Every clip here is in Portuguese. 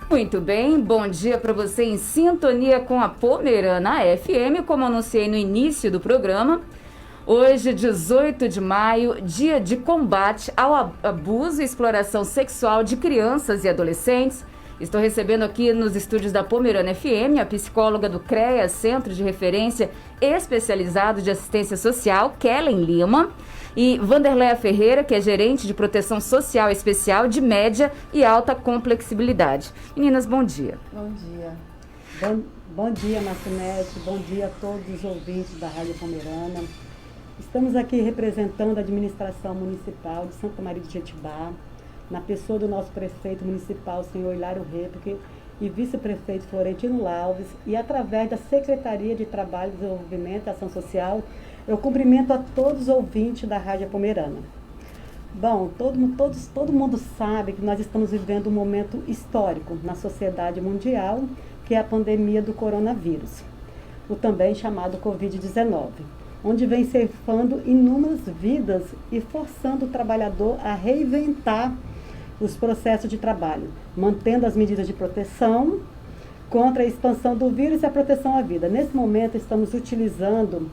Muito bem, bom dia para você em sintonia com a Pomerana FM, como anunciei no início do programa. Hoje, 18 de maio, dia de combate ao abuso e exploração sexual de crianças e adolescentes. Estou recebendo aqui nos estúdios da Pomerana FM a psicóloga do CREA, Centro de Referência Especializado de Assistência Social, Kellen Lima, e Vanderleia Ferreira, que é gerente de proteção social especial de média e alta complexibilidade. Meninas, bom dia. Bom dia. Bom dia, Marcinete. Bom dia a todos os ouvintes da Rádio Pomerana. Estamos aqui representando a administração municipal de Santa Maria de Jetibá, na pessoa do nosso prefeito municipal, senhor Hilário Repique, e vice-prefeito Florentino Alves, e através da Secretaria de Trabalho, Desenvolvimento e Ação Social, eu cumprimento a todos os ouvintes da Rádio Pomerana. Bom, todo mundo sabe que nós estamos vivendo um momento histórico na sociedade mundial, que é a pandemia do coronavírus, o também chamado Covid-19, onde vem ceifando inúmeras vidas e forçando o trabalhador a reinventar os processos de trabalho, mantendo as medidas de proteção contra a expansão do vírus e a proteção à vida. Nesse momento, estamos utilizando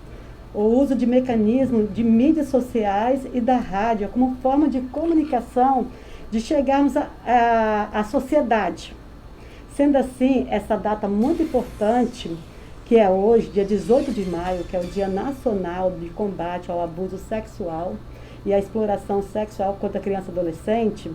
o uso de mecanismos de mídias sociais e da rádio como forma de comunicação, de chegarmos à sociedade. Sendo assim, essa data muito importante, que é hoje, dia 18 de maio, que é o Dia Nacional de Combate ao Abuso Sexual e à Exploração Sexual contra Criança e Adolescente,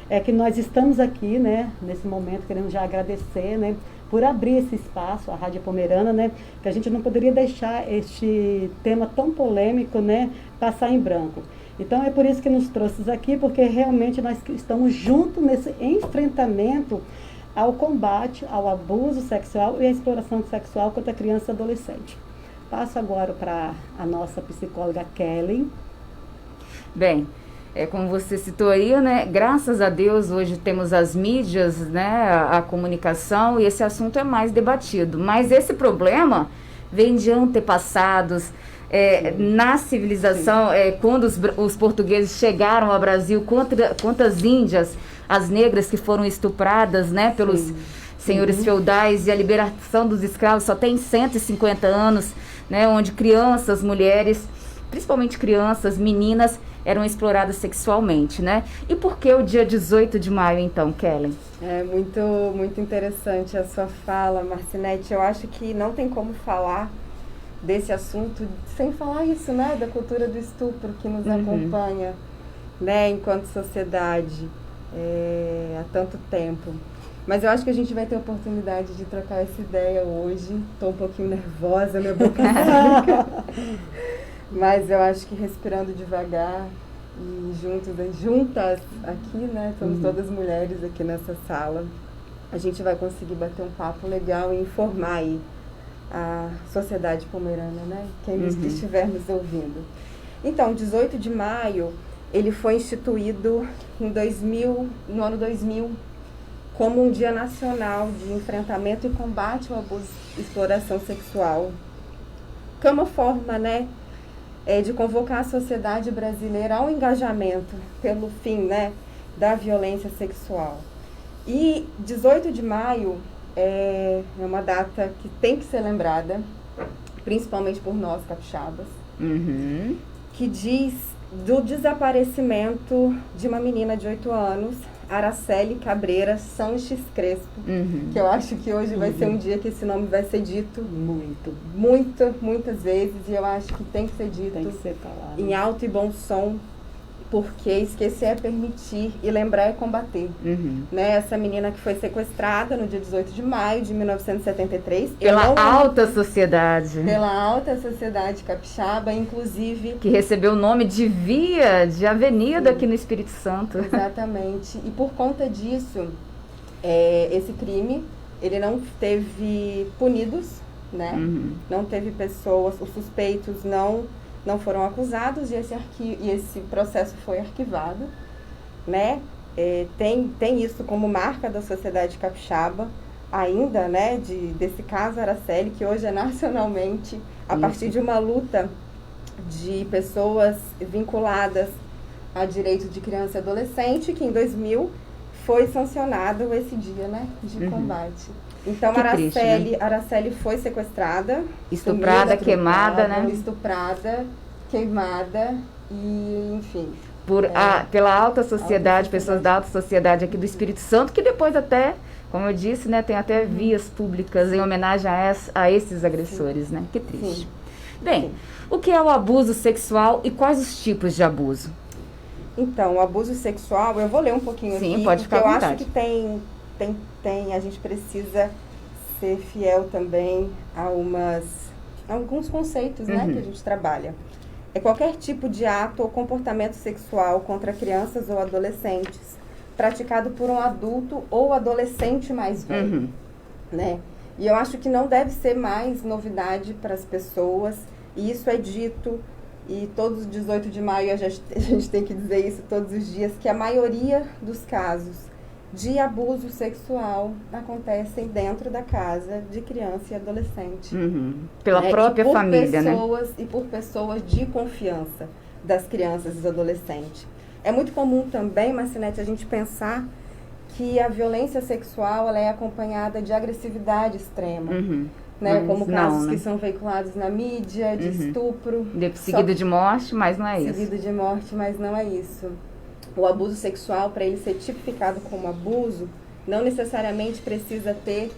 é que nós estamos aqui, né, nesse momento, queremos já agradecer, né, por abrir esse espaço, a Rádio Pomerana, né, que a gente não poderia deixar este tema tão polêmico, né, passar em branco. Então é por isso que nos trouxe aqui, porque realmente nós estamos juntos nesse enfrentamento ao combate ao abuso sexual e à exploração sexual contra criança e adolescente. Passo agora para a nossa psicóloga Kellen. Bem, como você citou aí, né, graças a Deus hoje temos as mídias, né, a comunicação, e esse assunto é mais debatido. Mas esse problema vem de antepassados. Na civilização, quando os portugueses chegaram ao Brasil, quantas índias, as negras que foram estupradas, né, pelos senhores feudais, e a liberação dos escravos só tem 150 anos, né, onde crianças, mulheres, principalmente crianças, meninas, eram exploradas sexualmente, né? E por que o dia 18 de maio, então, Kellen? É muito interessante a sua fala, Marcinete. Eu acho que não tem como falar desse assunto sem falar isso, né? Da cultura do estupro que nos acompanha, né? Enquanto sociedade, há tanto tempo. Mas eu acho que a gente vai ter oportunidade de trocar essa ideia hoje. Estou um pouquinho nervosa, minha boca seca. Mas eu acho que respirando devagar e juntas aqui, né? Somos todas mulheres aqui nessa sala. A gente vai conseguir bater um papo legal e informar aí a sociedade pomerana, né? Quem estiver nos ouvindo. Então, 18 de maio, ele foi instituído no ano 2000 como um Dia Nacional de Enfrentamento e Combate ao Abuso e Exploração Sexual. Que é uma forma, né, de convocar a sociedade brasileira ao engajamento pelo fim, né, da violência sexual. E 18 de maio é uma data que tem que ser lembrada, principalmente por nós capixabas, que diz do desaparecimento de uma menina de 8 anos, Araceli Cabreira Sanches Crespo, que eu acho que hoje vai ser um dia que esse nome vai ser dito muitas vezes, e eu acho que tem que ser dito em alto e bom som, porque esquecer é permitir e lembrar é combater. Né? Essa menina que foi sequestrada no dia 18 de maio de 1973. Pela alta sociedade. Pela alta sociedade capixaba, inclusive. Que recebeu o nome de via, de avenida aqui no Espírito Santo. Exatamente. E por conta disso, esse crime, ele não teve punidos, né? Não teve pessoas, os suspeitos não foram acusados, e esse processo foi arquivado, né? Tem isso como marca da sociedade capixaba, ainda, né, desse caso Araceli, que hoje é nacionalmente, a partir de uma luta de pessoas vinculadas a direito de criança e adolescente, que em 2000 foi sancionado esse dia, né, de combate. Então, Araceli foi sequestrada. Estuprada, queimada, né? Estuprada, queimada e, enfim... pela alta sociedade, pessoas da alta sociedade aqui do Espírito Santo, que depois até, como eu disse, né, tem até vias públicas em homenagem a esses agressores, né? Que triste. Sim. Bem, o que é o abuso sexual e quais os tipos de abuso? Então, o abuso sexual, eu vou ler um pouquinho aqui. Sim, pode ficar à vontade. Eu acho que a gente precisa ser fiel também a alguns conceitos, né, que a gente trabalha. É qualquer tipo de ato ou comportamento sexual contra crianças ou adolescentes praticado por um adulto ou adolescente mais velho, né? E eu acho que não deve ser mais novidade para as pessoas, e isso é dito, e todos os 18 de maio a gente tem que dizer isso todos os dias, que a maioria dos casos de abuso sexual acontecem dentro da casa de criança e adolescente. Pela própria família, né? E por pessoas de confiança das crianças e dos adolescentes. É muito comum também, Marcinete, a gente pensar que a violência sexual ela é acompanhada de agressividade extrema. Né? Como casos que são veiculados na mídia, de estupro. Seguido de morte, mas não é isso. Seguido de morte, mas não é isso. O abuso sexual, para ele ser tipificado como abuso, não necessariamente precisa ter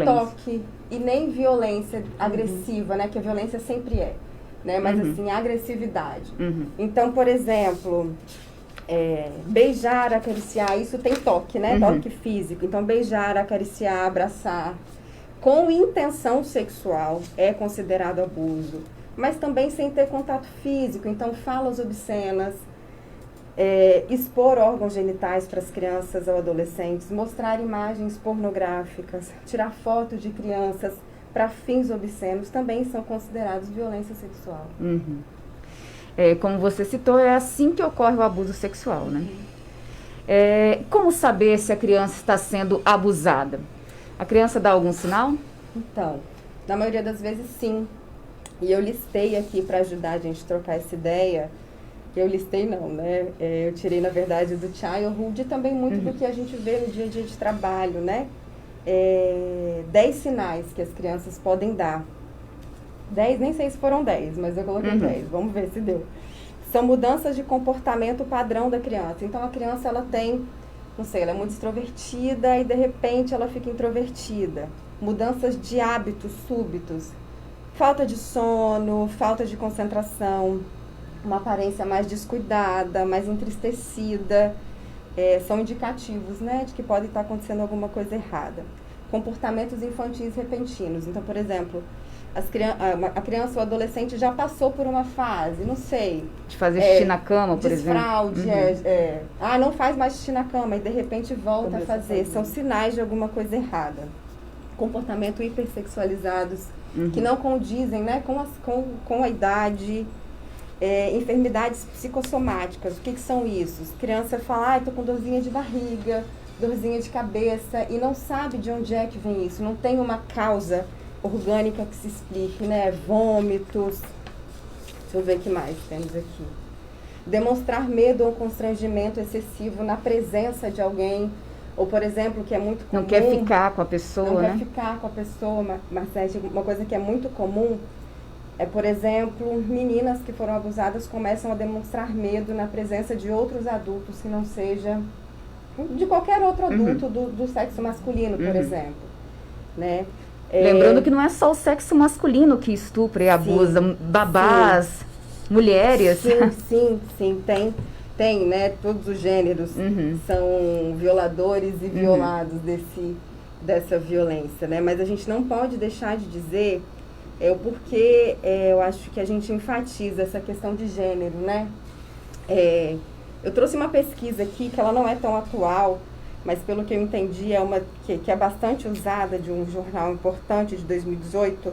toque e nem violência agressiva, né? Que a violência sempre é, né? Mas assim, agressividade. Então, por exemplo, beijar, acariciar, isso tem toque, né? Toque físico. Então, beijar, acariciar, abraçar, com intenção sexual é considerado abuso. Mas também sem ter contato físico. Então, falas obscenas, expor órgãos genitais para as crianças ou adolescentes, mostrar imagens pornográficas, tirar fotos de crianças para fins obscenos, também são considerados violência sexual. Como você citou, é assim que ocorre o abuso sexual, né? Como saber se a criança está sendo abusada? A criança dá algum sinal? Então, na maioria das vezes, sim. E eu listei aqui para ajudar a gente a trocar essa ideia. Eu listei não, né? Eu tirei, na verdade, do Childhood e também muito do que a gente vê no dia a dia de trabalho, né? 10 sinais que as crianças podem dar. 10, nem sei se foram 10, mas eu coloquei 10. Vamos ver se deu. São mudanças de comportamento padrão da criança. Então, a criança, ela tem, não sei, ela é muito extrovertida e, de repente, ela fica introvertida. Mudanças de hábitos súbitos. Falta de sono, falta de concentração, uma aparência mais descuidada, mais entristecida, são indicativos, né, de que pode estar acontecendo alguma coisa errada. Comportamentos infantis repentinos. Então, por exemplo, a criança ou adolescente já passou por uma fase, não sei... De fazer xixi na cama, por exemplo. Desfraude, não faz mais xixi na cama e de repente volta a fazer. São sinais de alguma coisa errada. Comportamento hipersexualizados, que não condizem, né, com a idade... enfermidades psicossomáticas, o que são isso? Criança fala, tô com dorzinha de barriga, dorzinha de cabeça, e não sabe de onde é que vem isso, não tem uma causa orgânica que se explique, né? Vômitos, deixa eu ver o que mais temos aqui. Demonstrar medo ou constrangimento excessivo na presença de alguém, ou, por exemplo, que é muito comum... Não quer ficar com a pessoa, né? Não quer ficar com a pessoa, Marcete, uma coisa que é muito comum... por exemplo, meninas que foram abusadas começam a demonstrar medo na presença de outros adultos que não seja de qualquer outro adulto do sexo masculino, por exemplo. Né? Lembrando que não é só o sexo masculino que estupra e abusa, babás, mulheres. Sim, tem, né? Todos os gêneros são violadores e violados dessa violência, né? Mas a gente não pode deixar de dizer... o porquê eu acho que a gente enfatiza essa questão de gênero, né? Eu trouxe uma pesquisa aqui, que ela não é tão atual, mas pelo que eu entendi, é uma que é bastante usada, de um jornal importante de 2018,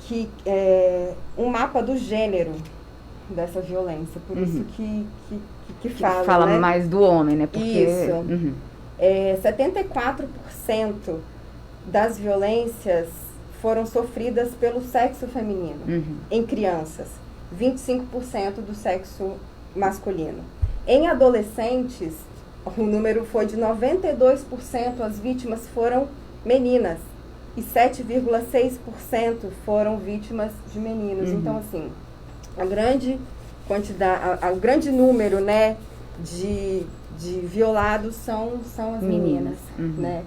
que é um mapa do gênero dessa violência. Por isso que fala, né? Mais do homem, né? Porque... Isso. 74% das violências foram sofridas pelo sexo feminino em crianças, 25% do sexo masculino. Em adolescentes, o número foi de 92% as vítimas foram meninas e 7,6% foram vítimas de meninos. Então, assim, a grande quantidade, o grande número, né, de violados são as meninas, né?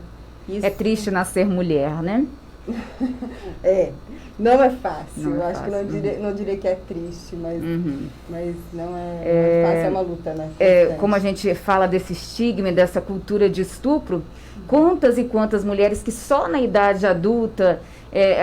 Isso... É triste nascer mulher, né? Não é fácil. Não é Eu acho fácil. que não diria que é triste, mas não é fácil, é uma luta, né? Como a gente fala desse estigma, e dessa cultura de estupro, quantas e quantas mulheres que só na idade adulta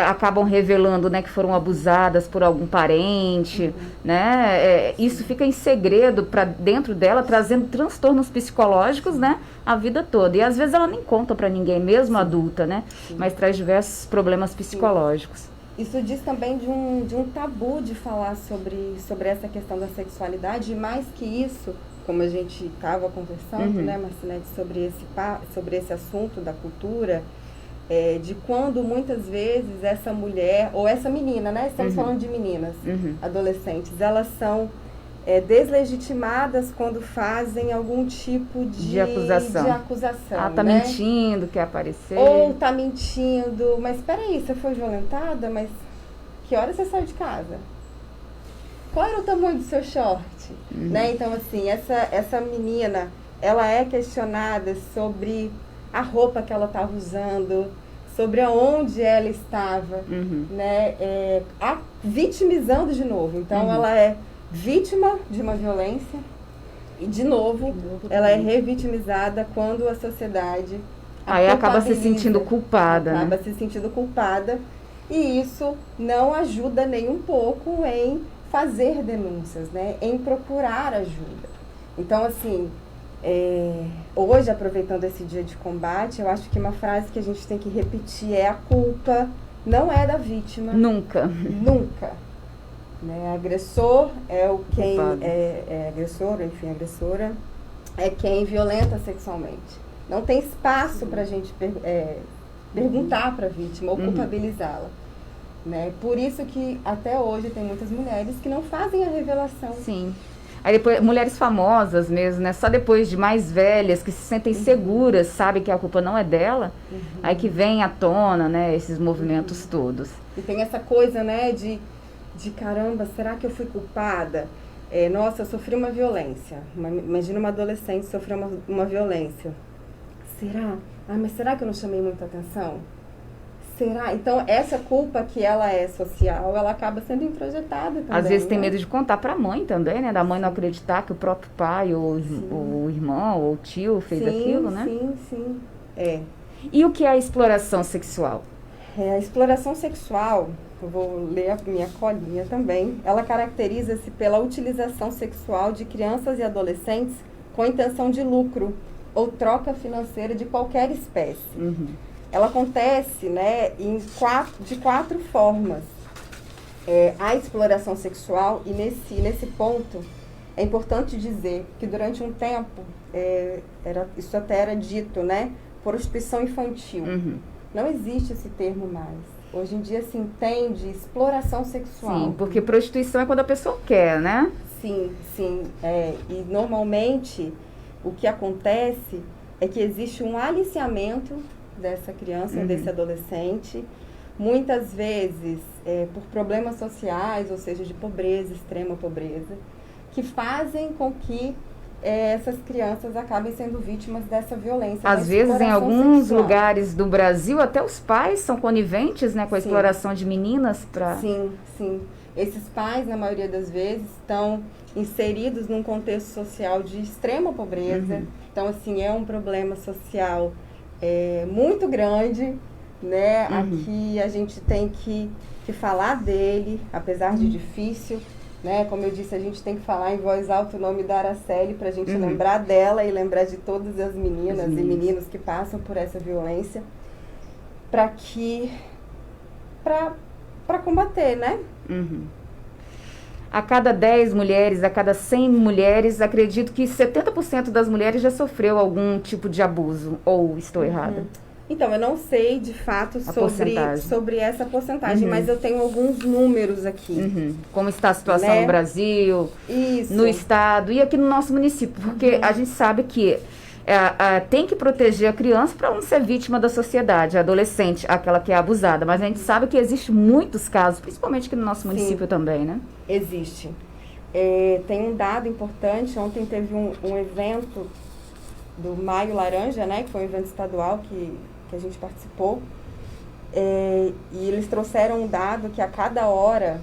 acabam revelando, né, que foram abusadas por algum parente, né? Isso fica em segredo para dentro dela, trazendo transtornos psicológicos, né, a vida toda. E às vezes ela nem conta para ninguém, mesmo adulta, né? Mas traz diversos problemas psicológicos. Isso diz também de um tabu de falar sobre essa questão da sexualidade, e mais que isso, como a gente estava conversando, né, Marcinete, sobre esse assunto da cultura, de quando muitas vezes essa mulher, ou essa menina, né, estamos falando de meninas, adolescentes, elas são deslegitimadas quando fazem algum tipo de acusação. Tá, né? Mentindo, quer aparecer. Ou tá mentindo, mas peraí, você foi violentada, mas que hora você saiu de casa? Qual era o tamanho do seu short? Né? Então, assim, essa menina, ela é questionada sobre a roupa que ela estava usando, sobre aonde ela estava, né? Vitimizando de novo. Então, ela é vítima de uma violência e, de novo ela é revitimizada quando a sociedade aí acaba se sentindo culpada. Acaba se sentindo culpada, e isso não ajuda nem um pouco em fazer denúncias, né? Em procurar ajuda. Então, assim, hoje, aproveitando esse dia de combate, eu acho que uma frase que a gente tem que repetir é: a culpa não é da vítima. Nunca. Nunca. Né? Agressor é quem agressor, enfim, agressora é quem violenta sexualmente. Não tem espaço para a gente perguntar para a vítima ou culpabilizá-la. Né? Por isso que até hoje tem muitas mulheres que não fazem a revelação. Sim. Aí depois, mulheres famosas mesmo, né? Só depois de mais velhas, que se sentem seguras, sabem que a culpa não é dela, aí que vem à tona, né, esses movimentos todos. E tem essa coisa, né, de caramba, será que eu fui culpada? Nossa, eu sofri uma violência. Imagina uma adolescente sofrer uma violência. Será? Mas será que eu não chamei muita atenção? Será? Então, essa culpa que ela é social, ela acaba sendo introjetada também. Às vezes tem medo de contar para a mãe também, né? Da mãe não acreditar que o próprio pai, ou o irmão, ou o tio fez aquilo, né? Sim. E o que é a exploração sexual? A exploração sexual, eu vou ler a minha colinha também, ela caracteriza-se pela utilização sexual de crianças e adolescentes com intenção de lucro ou troca financeira de qualquer espécie. Ela acontece, né, de quatro formas. A exploração sexual, e nesse ponto é importante dizer que durante um tempo, isso até era dito, né, prostituição infantil. Não existe esse termo mais. Hoje em dia se entende exploração sexual. Sim, porque prostituição é quando a pessoa quer, né? Sim. E normalmente o que acontece é que existe um aliciamento dessa criança, desse adolescente, muitas vezes por problemas sociais, ou seja, de pobreza, extrema pobreza, que fazem com que essas crianças acabem sendo vítimas dessa violência. Às vezes, em alguns lugares do Brasil, até os pais são coniventes, né, com a exploração de meninas para... Sim. Esses pais, na maioria das vezes, estão inseridos num contexto social de extrema pobreza. Então, assim, é um problema social muito grande, né? Aqui a gente tem que falar dele, apesar de difícil, né? Como eu disse, a gente tem que falar em voz alta o nome da Araceli para a gente lembrar dela e lembrar de todas as meninas e meninos que passam por essa violência, para combater, né? A cada 10 mulheres, a cada 100 mulheres, acredito que 70% das mulheres já sofreu algum tipo de abuso, ou estou errada? Então, eu não sei de fato sobre essa porcentagem, mas eu tenho alguns números aqui. Como está a situação no Brasil, no estado e aqui no nosso município, porque a gente sabe que tem que proteger a criança para não ser vítima da sociedade, a adolescente, aquela que é abusada. Mas a gente sabe que existe muitos casos, principalmente aqui no nosso município também, né? Existe. Tem um dado importante, ontem teve um evento do Maio Laranja, né, que foi um evento estadual que a gente participou, e eles trouxeram um dado que a cada hora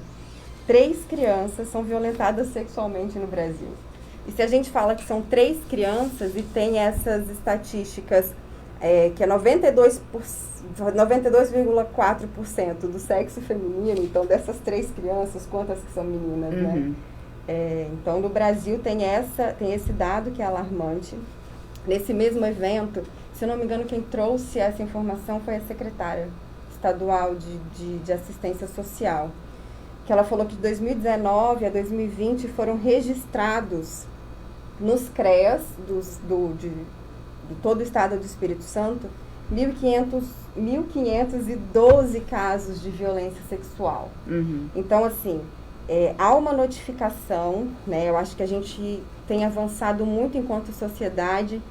3 crianças são violentadas sexualmente no Brasil. E se a gente fala que são 3 crianças e tem essas estatísticas, que é 92,4% do sexo feminino, então dessas 3 crianças, quantas que são meninas, né? Então no Brasil tem esse dado que é alarmante. Nesse mesmo evento, se eu não me engano, quem trouxe essa informação foi a secretária estadual de assistência social, que ela falou que de 2019 a 2020 foram registrados nos CREAS de todo o estado do Espírito Santo 1.512 casos de violência sexual. Então, assim, há uma notificação, né? Eu acho que a gente tem avançado muito enquanto sociedade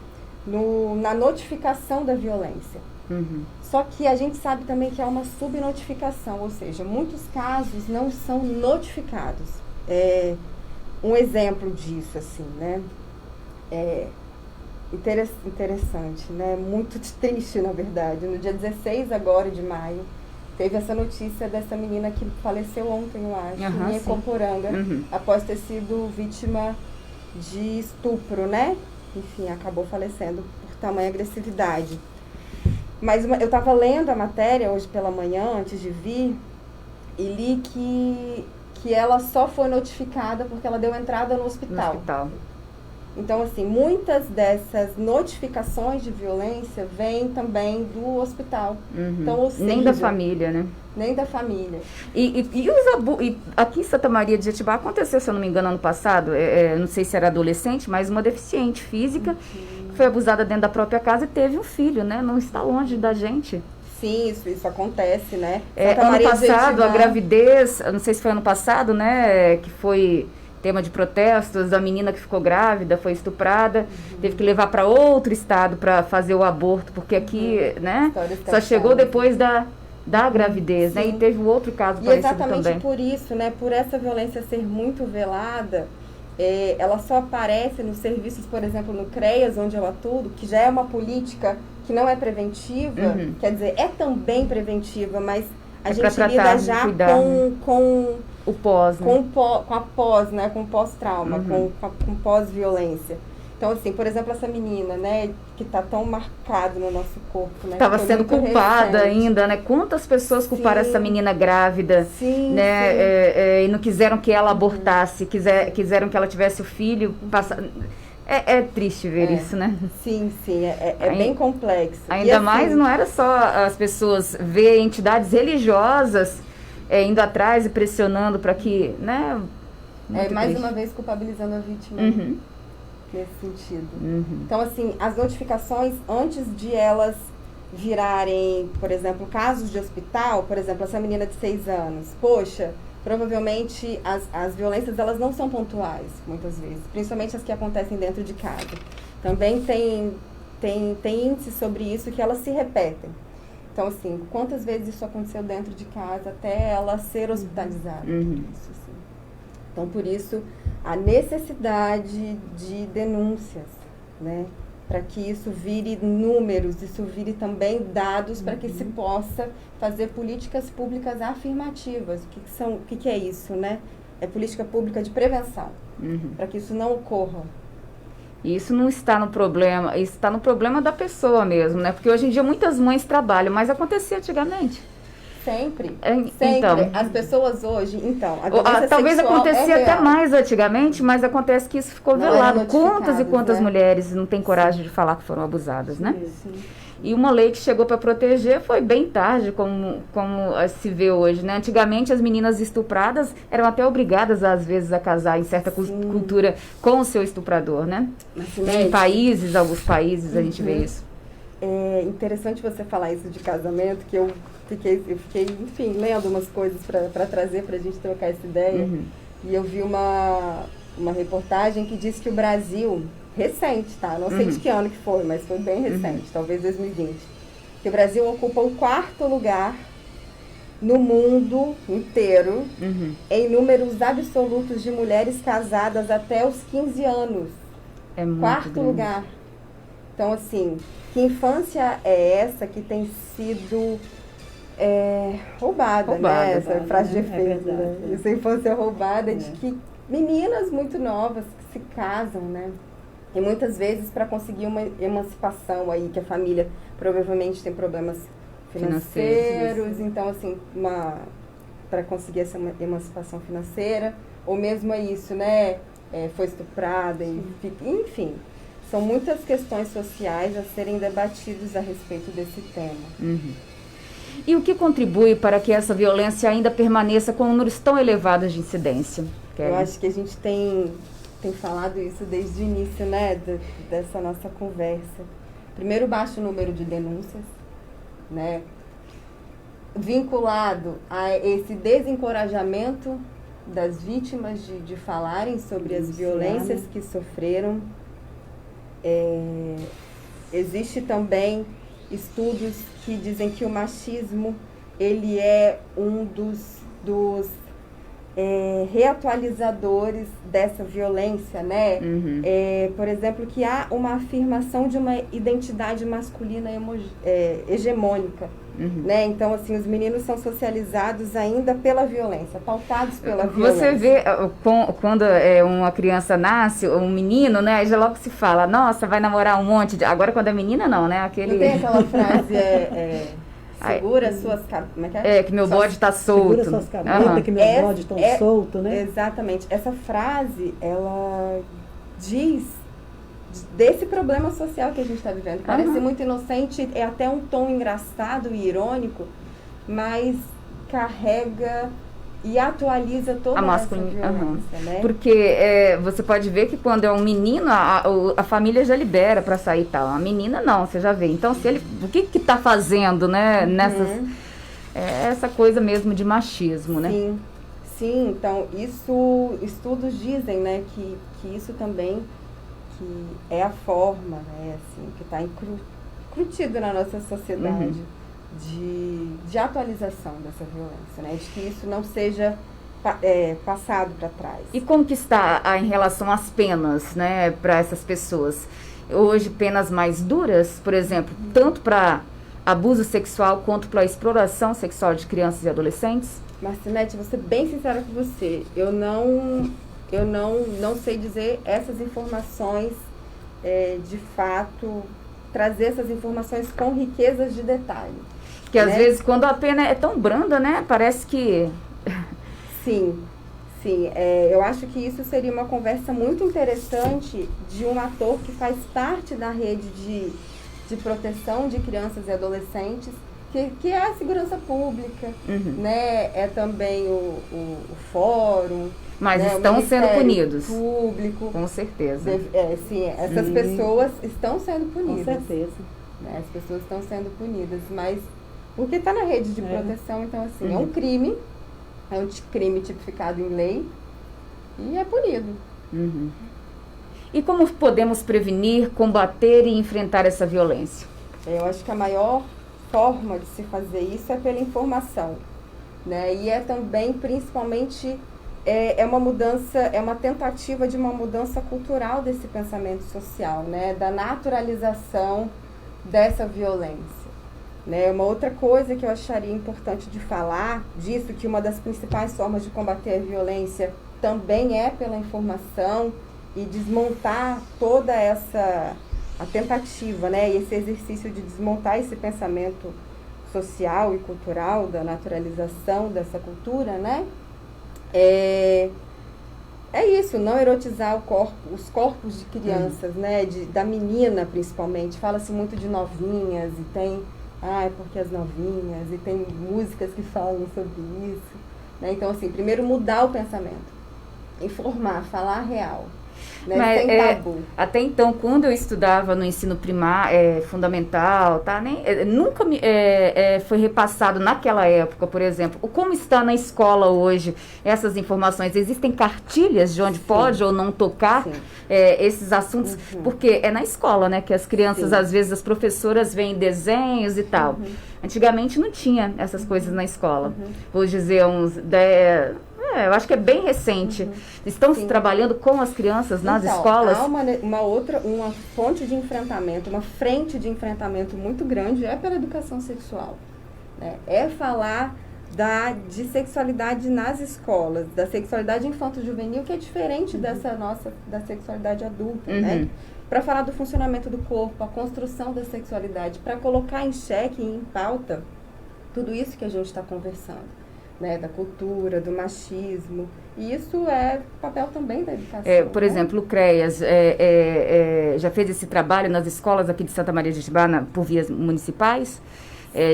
na notificação da violência. Só que a gente sabe também que há uma subnotificação, ou seja, muitos casos não são notificados. Um exemplo disso, assim, né? Interessante, né? Muito triste, na verdade. No dia 16 agora de maio, teve essa notícia dessa menina que faleceu ontem, eu acho, em Ecoporanga, após ter sido vítima de estupro, né? Enfim, acabou falecendo por tamanha agressividade. Mas eu estava lendo a matéria hoje pela manhã, antes de vir, e li que ela só foi notificada porque ela deu entrada no hospital. Então, assim, muitas dessas notificações de violência vêm também do hospital. Então, ou seja, nem da família, né? Nem da família. E aqui em Santa Maria de Jetibá aconteceu, se eu não me engano, ano passado, não sei se era adolescente, mas uma deficiente física foi abusada dentro da própria casa e teve um filho, né? Não está longe da gente. Sim, isso acontece, né? Ano passado, a gravidez, eu não sei se foi ano passado, né? Que foi tema de protestos, a menina que ficou grávida, foi estuprada, teve que levar para outro estado para fazer o aborto, porque aqui, né? Só chegou depois da gravidez, né? E teve um outro caso parecido também. Exatamente por isso, né? Por essa violência ser muito velada, ela só aparece nos serviços, por exemplo, no CREAS, onde eu atuo, que já é uma política que não é preventiva, quer dizer, é também preventiva, mas a gente lida já com o pós, né? com a pós, né? Com o pós-trauma, com pós-violência. Então, assim, por exemplo, essa menina, né, que está tão marcado no nosso corpo, né? Estava sendo culpada ainda, né? Quantas pessoas culparam essa menina grávida, né? E não quiseram que ela abortasse, quiseram que ela tivesse o filho. É triste ver isso, né? Sim, é bem complexo. Ainda mais não era só as pessoas ver entidades religiosas indo atrás e pressionando para que, né? Mais uma vez culpabilizando a vítima. Nesse sentido. Então, assim, as notificações, antes de elas virarem, por exemplo, casos de hospital, por exemplo, essa menina de 6 anos, poxa, provavelmente as violências, elas não são pontuais, muitas vezes, principalmente as que acontecem dentro de casa. Também tem índices sobre isso que elas se repetem. Então, assim, quantas vezes isso aconteceu dentro de casa até ela ser hospitalizada? Isso, assim. Então, por isso, a necessidade de denúncias, né? Para que isso vire números, isso vire também dados para que se possa fazer políticas públicas afirmativas. O que é isso, né? É política pública de prevenção, para que isso não ocorra. E isso não está no problema, isso está no problema da pessoa mesmo, né? Porque hoje em dia muitas mães trabalham, mas acontecia antigamente. Sempre. Então, as pessoas hoje, talvez acontecia até mais antigamente, mas acontece que isso ficou velado. Quantas e quantas mulheres não têm coragem de falar que foram abusadas, né? Sim. E uma lei que chegou para proteger foi bem tarde, como se vê hoje, né? Antigamente as meninas estupradas eram até obrigadas, às vezes, a casar em certa cultura com o seu estuprador, né? Em alguns países a gente vê isso. É interessante você falar isso de casamento, que eu fiquei, enfim, lendo umas coisas para trazer, para a gente trocar essa ideia. E eu vi uma reportagem que diz que o Brasil recente, tá? Não sei de que ano que foi, mas foi bem recente, talvez 2020. Que o Brasil ocupa o 4º lugar no mundo inteiro em números absolutos de mulheres casadas até os 15 anos. É muito 4º grande. lugar. Então, assim, que infância é essa que tem sido roubada, né? Essa frase de efeito, né? Essa infância roubada de que meninas muito novas que se casam, né? E muitas vezes para conseguir uma emancipação aí, que a família provavelmente tem problemas financeiros, então assim, para conseguir essa emancipação financeira, ou mesmo é isso, né? Foi estuprada, enfim. São muitas questões sociais a serem debatidas a respeito desse tema. E o que contribui para que essa violência ainda permaneça com números tão elevados de incidência? Eu acho que a gente tem falado isso desde o início, né, dessa nossa conversa. Primeiro, baixo número de denúncias, né, vinculado a esse desencorajamento das vítimas de falarem sobre as violências que sofreram. Existe também estudos que dizem que o machismo ele é um dos reatualizadores dessa violência, né? Por exemplo, que há uma afirmação de uma identidade masculina hegemônica, né? Então, assim, os meninos são socializados ainda pela violência, pautados pela violência. Você vê, quando uma criança nasce, um menino, né? Aí já logo se fala, nossa, vai namorar um monte de... Agora, quando é menina, não, né? Não tem aquela frase... Segura suas cabeças. Que meu bode está solto. Segura suas cabeças, que meus bodes estão soltos, né? Exatamente. Essa frase, ela diz desse problema social que a gente está vivendo. Parece muito inocente, é até um tom engraçado e irônico, mas carrega e atualiza toda essa violência, né? Porque você pode ver que quando é um menino, a família já libera para sair e tal. A menina não, você já vê. Então, se ele, o que está fazendo, né? Essa coisa mesmo de machismo, né? Sim. Então, estudos dizem, né, que isso também que é a forma, né, assim, que está incrutido na nossa sociedade. De atualização dessa violência, né? De que isso não seja passado para trás. E como que está em relação às penas, né, para essas pessoas? Hoje, penas mais duras, por exemplo, tanto para abuso sexual quanto para exploração sexual de crianças e adolescentes? Marcinete, vou ser bem sincera com você. Eu não sei dizer essas informações de fato, trazer essas informações com riquezas de detalhe. Que às vezes quando a pena é tão branda, né? Parece que... Sim. Eu acho que isso seria uma conversa muito interessante de um ator que faz parte da rede de proteção de crianças e adolescentes, que é a segurança pública, né? É também o fórum. Mas né? Estão sendo punidos. Público. Com certeza. Essas pessoas estão sendo punidas. Com certeza. Né? As pessoas estão sendo punidas, mas porque está na rede de proteção, então assim, é um crime tipificado em lei e é punido. E como podemos prevenir, combater e enfrentar essa violência? Eu acho que a maior forma de se fazer isso é pela informação, né? E é também, principalmente, é uma mudança, é uma tentativa de uma mudança cultural desse pensamento social, né? Da naturalização dessa violência. Né? Uma outra coisa que eu acharia importante de falar disso, que uma das principais formas de combater a violência também é pela informação e desmontar toda a tentativa, né? E esse exercício de desmontar esse pensamento social e cultural da naturalização dessa cultura, né? É isso, não erotizar os corpos de crianças, né? Da menina, principalmente. Fala-se muito de novinhas e tem... é porque as novinhas, e tem músicas que falam sobre isso. Né? Então, assim, primeiro mudar o pensamento, informar, falar a real. né? Mas, Sem tabu. Até então, quando eu estudava no ensino primário, fundamental, tá? Nunca foi repassado naquela época, por exemplo, como está na escola hoje essas informações. Existem cartilhas de onde pode ou não tocar esses assuntos, porque é na escola, né, que as crianças, às vezes, as professoras veem desenhos e tal. Antigamente não tinha essas coisas na escola. Vou dizer uns 10... eu acho que é bem recente. Estão se trabalhando com as crianças nas escolas? Há uma fonte de enfrentamento, uma frente de enfrentamento muito grande pela educação sexual. Né? É falar de sexualidade nas escolas, da sexualidade infanto-juvenil, que é diferente da sexualidade adulta, né? Para falar do funcionamento do corpo, a construção da sexualidade, para colocar em xeque e em pauta tudo isso que a gente está conversando. Né, da cultura, do machismo. E isso é papel também da educação. Por exemplo, o CREAS já fez esse trabalho nas escolas aqui de Santa Maria de Jetibá, por vias municipais,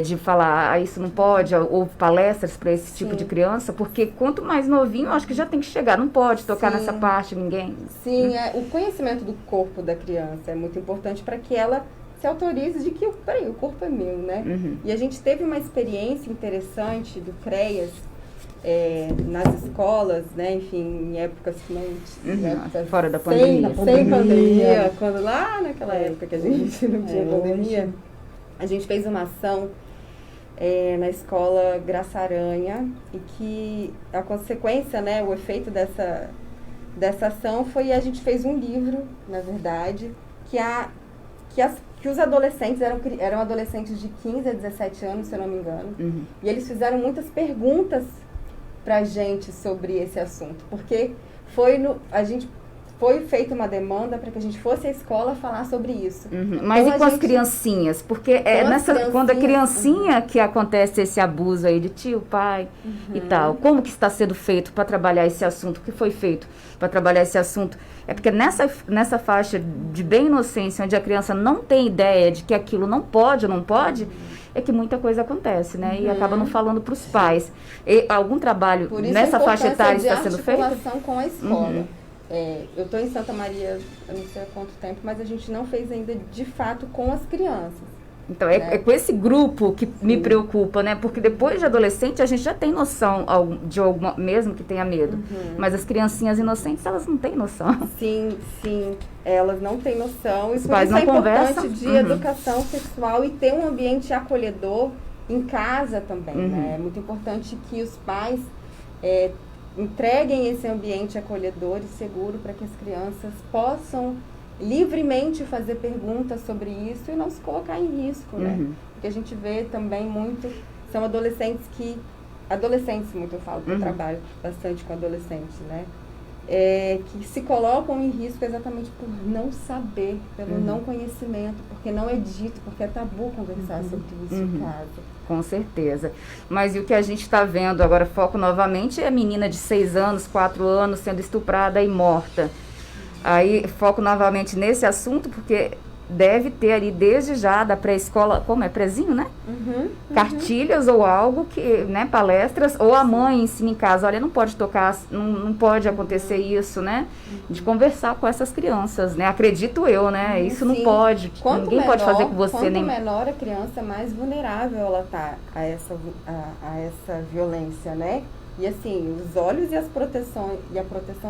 de falar, isso não pode, ou palestras para esse tipo de criança, porque quanto mais novinho, eu acho que já tem que chegar, não pode tocar nessa parte, ninguém. Sim, o conhecimento do corpo da criança é muito importante para que ela se autorize de que, o corpo é meu, né? E a gente teve uma experiência interessante do CREAS nas escolas, né? Enfim, em épocas que não... fora da pandemia. Sem pandemia, quando lá naquela época que a gente não tinha pandemia, a gente fez uma ação na escola Graça Aranha, e que a consequência, né, o efeito dessa ação foi a gente fez um livro, na verdade, que os adolescentes eram adolescentes de 15 a 17 anos, se eu não me engano. E eles fizeram muitas perguntas pra gente sobre esse assunto, porque foi feita uma demanda para que a gente fosse à escola falar sobre isso. Mas então, e com as criancinhas? Porque quando a criancinha que acontece esse abuso aí de tio, pai e tal, como que está sendo feito para trabalhar esse assunto? O que foi feito para trabalhar esse assunto? É porque nessa faixa de bem inocência, onde a criança não tem ideia de que aquilo não pode ou não pode, é que muita coisa acontece, né? E acaba não falando para os pais. E algum trabalho nessa faixa etária está sendo feito? Articulação com a escola. Eu estou em Santa Maria, eu não sei há quanto tempo, mas a gente não fez ainda de fato com as crianças. Então, é com esse grupo que me preocupa, né? Porque depois de adolescente, a gente já tem noção de alguma, mesmo que tenha medo. Mas as criancinhas inocentes, elas não têm noção. Sim, elas não têm noção. Os pais não conversam. É importante de educação sexual e ter um ambiente acolhedor em casa também, né? É muito importante que os pais entreguem esse ambiente acolhedor e seguro para que as crianças possam livremente fazer perguntas sobre isso e não se colocar em risco, né? Porque a gente vê também são adolescentes muito eu falo, porque eu trabalho bastante com adolescentes, né? Que se colocam em risco exatamente por não saber, pelo não conhecimento, porque não é dito, porque é tabu conversar sobre isso em casa. Com certeza. Mas e o que a gente está vendo agora, foco novamente, é a menina de 6 anos, 4 anos, sendo estuprada e morta. Aí, foco novamente nesse assunto, porque deve ter ali desde já da pré-escola, como é, prézinho, né? Cartilhas ou algo que, né, palestras, ou a mãe ensina em casa, olha, não pode tocar, não pode acontecer isso, né? De conversar com essas crianças, né? Acredito eu, né? Isso não pode, ninguém pode fazer com você. Quanto menor a criança, mais vulnerável ela tá a essa violência, né? E assim, os olhos e a proteção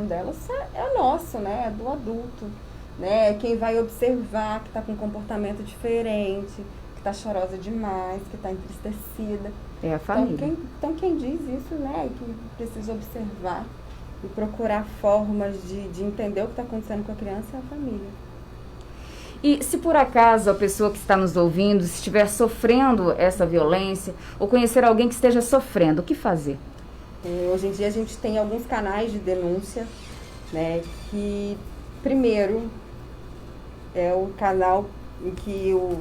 delas é nosso, né? É do adulto, né? Quem vai observar que está com um comportamento diferente, que está chorosa demais, que está entristecida. É a família. Então quem diz isso, né? Que precisa observar e procurar formas de entender o que está acontecendo com a criança é a família. E se por acaso a pessoa que está nos ouvindo estiver sofrendo essa violência, ou conhecer alguém que esteja sofrendo, o que fazer? Hoje em dia a gente tem alguns canais de denúncia, né, que primeiro é o canal em que o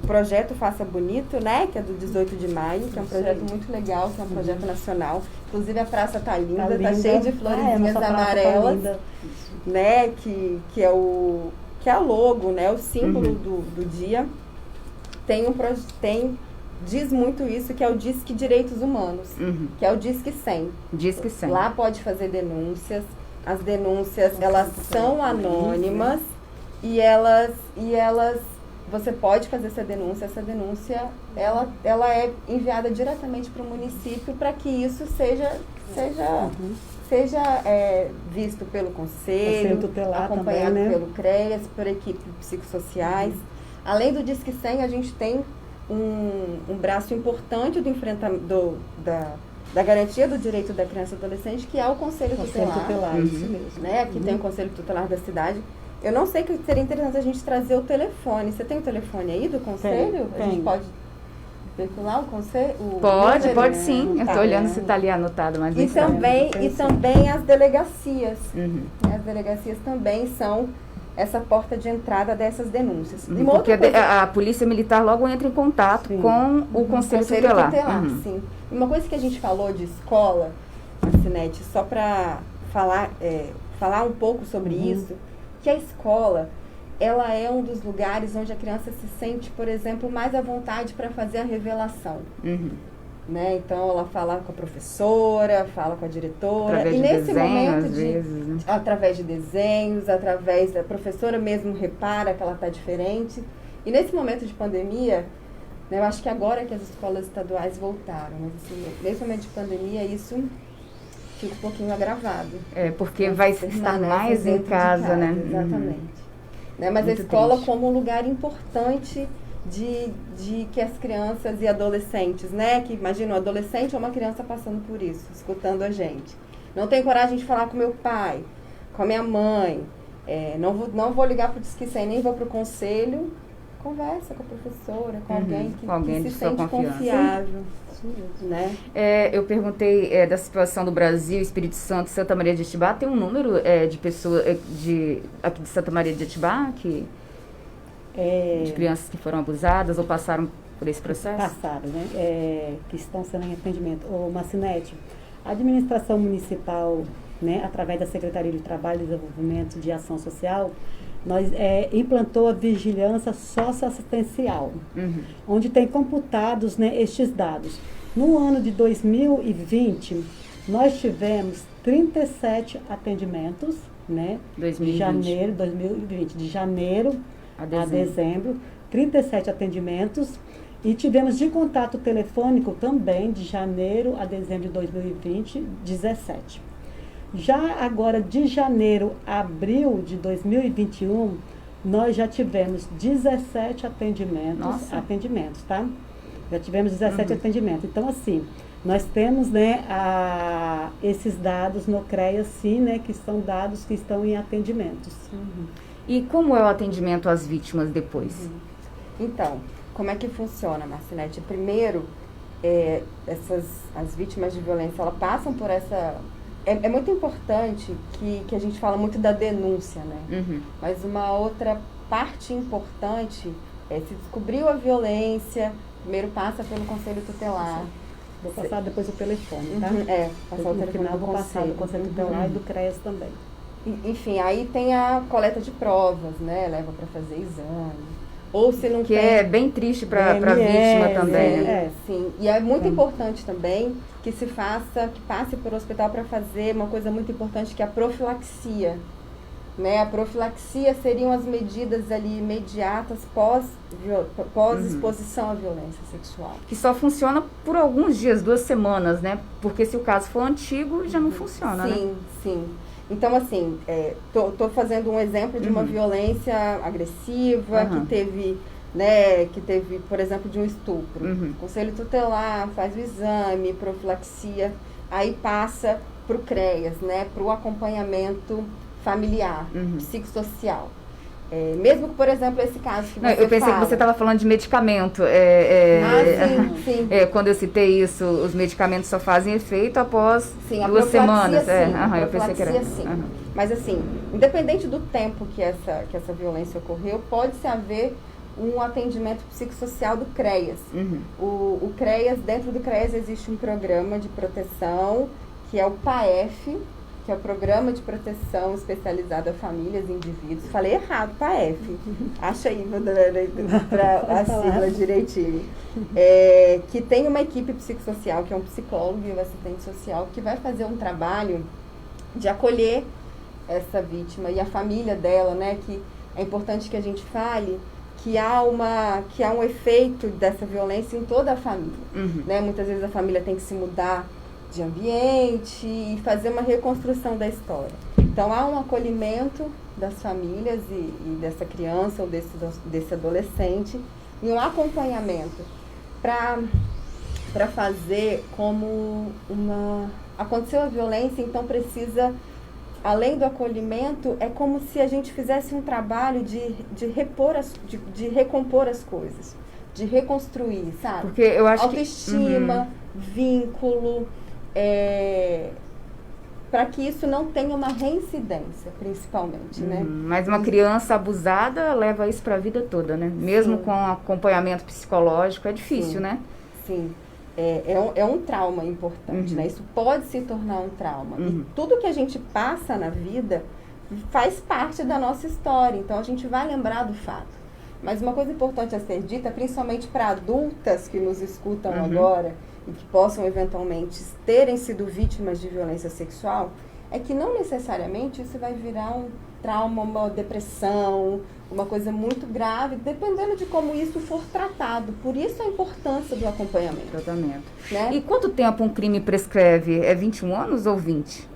projeto Faça Bonito, né, que é do 18 de maio, que é um projeto muito legal, que é um projeto nacional. Inclusive a praça tá linda, tá cheia de florezinhas amarelas, né, que é a logo, né, o símbolo do dia. Diz muito isso, que é o Disque Direitos Humanos, que é o Disque 100. Disque 100. Lá pode fazer denúncias. as denúncias, elas são anônimas e elas você pode fazer essa denúncia ela é enviada diretamente para o município para que isso seja visto pelo conselho, acompanhado também, né? Pelo CREAS, por equipes psicossociais. Além do Disque 100, a gente tem um braço importante do enfrentamento da garantia do direito da criança e adolescente, que é o Conselho Tutelar. Isso mesmo. Né? Aqui tem o Conselho Tutelar da cidade. Eu não sei que seria interessante a gente trazer o telefone. Você tem o telefone aí do conselho? Tem. A gente pode veicular o conselho? Pode sim. Eu estou olhando se está ali anotado, mas e também as delegacias. As delegacias também são essa porta de entrada dessas denúncias. Porque a Polícia Militar logo entra em contato com o Conselho Tutelar. Sim. Uma coisa que a gente falou de escola, Marcinete, só para falar um pouco sobre isso, que a escola, ela é um dos lugares onde a criança se sente, por exemplo, mais à vontade para fazer a revelação. Né? Então, ela fala com a professora, fala com a diretora. Através e de nesse desenho, momento, às vezes, né? Através de desenhos, através da professora mesmo repara que ela está diferente. E nesse momento de pandemia, né, eu acho que agora que as escolas estaduais voltaram, mas assim, nesse momento de pandemia, isso fica um pouquinho agravado. Porque vai estar mais em casa, né? Exatamente. Né? Mas muito a escola triste. Como um lugar importante de que as crianças e adolescentes, né? Que imagina, um adolescente ou uma criança passando por isso, escutando a gente. Não tenho coragem de falar com meu pai, com a minha mãe, não vou ligar para o Disque 100, nem vou para o conselho. Conversa com a professora, com alguém que se sente confiável. Né? Eu perguntei da situação do Brasil, Espírito Santo e Santa Maria de Itibá. Tem um número de pessoas aqui de Santa Maria de Itibá de crianças que foram abusadas ou passaram por esse processo? Passaram, né? Que estão sendo em atendimento. Ô, Marcinete, a administração municipal, né, através da Secretaria de Trabalho, Desenvolvimento e Ação Social, nós implantou a vigilância socioassistencial, onde tem computados, né, estes dados. No ano de 2020, nós tivemos 37 atendimentos, né? 2020, de janeiro a dezembro, 37 atendimentos. E tivemos de contato telefônico também, de janeiro a dezembro de 2020, 17. Já agora, de janeiro a abril de 2021, nós já tivemos 17 atendimentos, tá? Já tivemos 17 atendimentos. Então, assim, nós temos, né, esses dados no CREAS, sim, né, que são dados que estão em atendimentos. E como é o atendimento às vítimas depois? Então, como é que funciona, Marcinete? Primeiro, as vítimas de violência, elas passam por essa... É muito importante que a gente fala muito da denúncia, né? Mas uma outra parte importante é se descobriu a violência, primeiro passa pelo Conselho Tutelar. Vou passar depois o telefone, tá? Passar o telefone do vou passar do Conselho Tutelar e do CREAS também. Enfim, aí tem a coleta de provas, né? Leva para fazer exame. Ou se não que é bem triste para a vítima também, né? Sim. E é muito importante também que passe por hospital para fazer uma coisa muito importante, que é a profilaxia. Né? A profilaxia seriam as medidas ali imediatas pós-exposição à violência sexual. Que só funciona por alguns dias, 2 semanas, né? Porque se o caso for antigo, já não funciona, né? Sim. Então, assim, tô fazendo um exemplo de uma violência agressiva que teve, por exemplo, de um estupro. O Conselho Tutelar faz o exame, profilaxia, aí passa para o CREAS, né, para o acompanhamento familiar, psicossocial. Mesmo que, por exemplo, esse caso que você eu pensei que você estava falando de medicamento. Sim. Quando eu citei isso, os medicamentos só fazem efeito após 2 semanas. Eu pensei que era. Mas assim, independente do tempo que essa violência ocorreu, pode-se haver um atendimento psicossocial do CREAS. O CREAS, dentro do CREAS existe um programa de proteção, que é o PAEF, que é o Programa de Proteção Especializado a Famílias e Indivíduos. Falei errado, PAEF. Acha aí para a sigla direitinho. Que tem uma equipe psicossocial, que é um psicólogo e um assistente social, que vai fazer um trabalho de acolher essa vítima e a família dela, né? Que é importante que a gente fale que há um efeito dessa violência em toda a família, né? Muitas vezes a família tem que se mudar de ambiente e fazer uma reconstrução da história. Então há um acolhimento das famílias e dessa criança ou desse adolescente e um acompanhamento para fazer como aconteceu a violência, então precisa, além do acolhimento, é como se a gente fizesse um trabalho de recompor as coisas, de reconstruir, sabe? Porque eu acho autoestima, vínculo, para que isso não tenha uma reincidência, principalmente, né? Mas uma criança abusada leva isso para a vida toda, né? Mesmo com acompanhamento psicológico, é difícil, né? Sim. É um trauma importante, né? Isso pode se tornar um trauma. E tudo que a gente passa na vida faz parte da nossa história. Então, a gente vai lembrar do fato. Mas uma coisa importante a ser dita, principalmente para adultas que nos escutam agora e que possam, eventualmente, terem sido vítimas de violência sexual, é que não necessariamente isso vai virar um trauma, uma depressão, uma coisa muito grave, dependendo de como isso for tratado. Por isso a importância do acompanhamento. Tratamento. Né? E quanto tempo um crime prescreve? É 21 anos ou 20?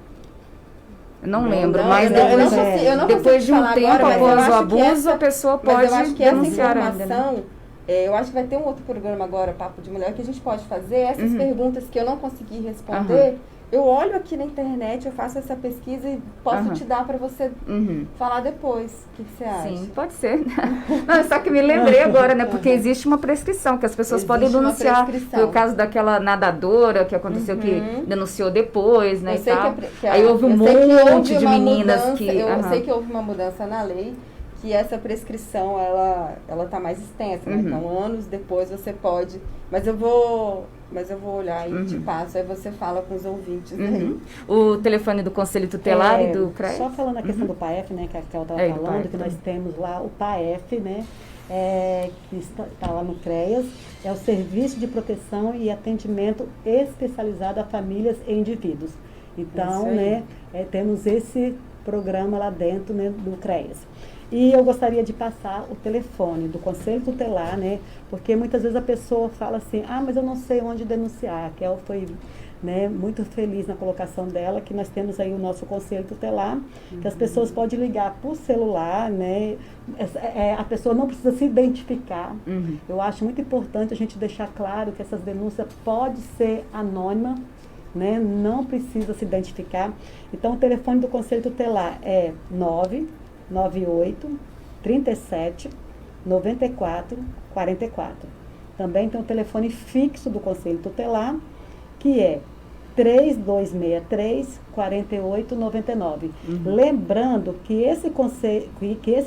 Eu não lembro, mas depois de um tempo após o abuso, a pessoa pode denunciar ainda. Né? Eu acho que vai ter um outro programa agora, Papo de Mulher, que a gente pode fazer essas perguntas que eu não consegui responder. Eu olho aqui na internet, eu faço essa pesquisa e posso te dar para você falar depois. O que você acha? Sim, pode ser. Não, só que me lembrei agora, né? Porque existe uma prescrição que as pessoas podem denunciar. Foi o caso daquela nadadora que aconteceu, que denunciou depois, né? Aí houve um monte de meninas que... Eu sei que houve uma mudança na lei, que essa prescrição, ela tá mais extensa, né? Então, anos depois você pode... Mas eu vou olhar e te passo, aí você fala com os ouvintes. Né? O telefone do Conselho Tutelar e do CREAS? Só falando a questão do PAEF, né, que a Raquel estava falando, que nós temos lá o PAEF, né, que está lá no CREAS, é o Serviço de Proteção e Atendimento Especializado a Famílias e Indivíduos. Então, né, temos esse programa lá dentro, né, do CREAS. E eu gostaria de passar o telefone do Conselho Tutelar, né? Porque muitas vezes a pessoa fala assim, mas eu não sei onde denunciar. A Kel foi, né, muito feliz na colocação dela, que nós temos aí o nosso Conselho Tutelar, que as pessoas podem ligar por celular, né? A pessoa não precisa se identificar. Eu acho muito importante a gente deixar claro que essas denúncias podem ser anônimas, né? Não precisa se identificar. Então, o telefone do Conselho Tutelar é 998 37 94 44. Também tem o telefone fixo do Conselho Tutelar, que é 3263 4899. Lembrando que esse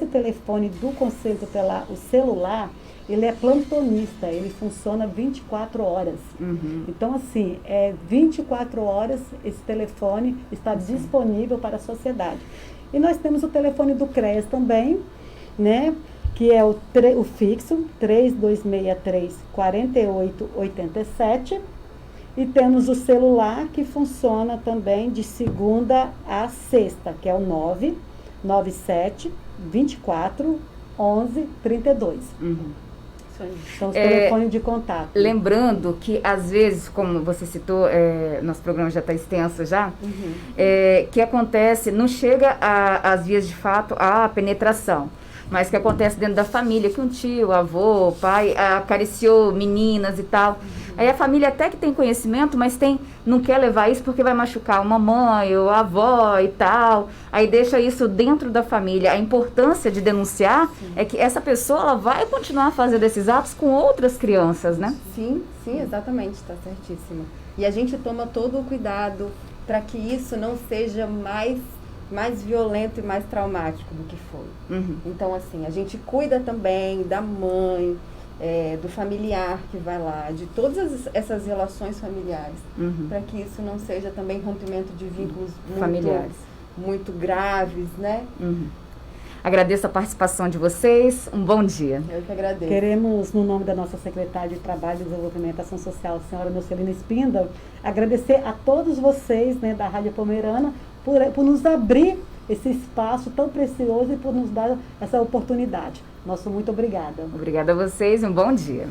telefone do Conselho Tutelar, o celular, ele é plantonista, ele funciona 24 horas. Então, assim, 24 horas esse telefone está disponível para a sociedade. E nós temos o telefone do CREAS também, né, que é o fixo, 3263 4887. E temos o celular, que funciona também de segunda a sexta, que é o 997 24 11 32. São os telefones de contato. Lembrando que, às vezes, como você citou, nosso programa já está extenso já, que acontece, não chega às vias de fato a penetração, mas que acontece dentro da família, que um tio, avô, pai, acariciou meninas e tal. Aí a família até que tem conhecimento, mas não quer levar isso porque vai machucar uma mãe ou a avó e tal. Aí deixa isso dentro da família. A importância de denunciar é que essa pessoa ela vai continuar fazendo esses atos com outras crianças, né? Sim, exatamente, está certíssimo. E a gente toma todo o cuidado para que isso não seja mais violento e mais traumático do que foi. Então, assim, a gente cuida também da mãe, do familiar que vai lá, de todas essas relações familiares, para que isso não seja também rompimento de vínculos familiares muito graves, né? Agradeço a participação de vocês, um bom dia. Eu que agradeço. Queremos, no nome da nossa secretária de Trabalho e Desenvolvimento e Ação Social, a senhora Neucelina Espíndola, agradecer a todos vocês, né, da Rádio Pomerana, por nos abrir esse espaço tão precioso e por nos dar essa oportunidade. Nosso muito obrigada. Obrigada a vocês, um bom dia.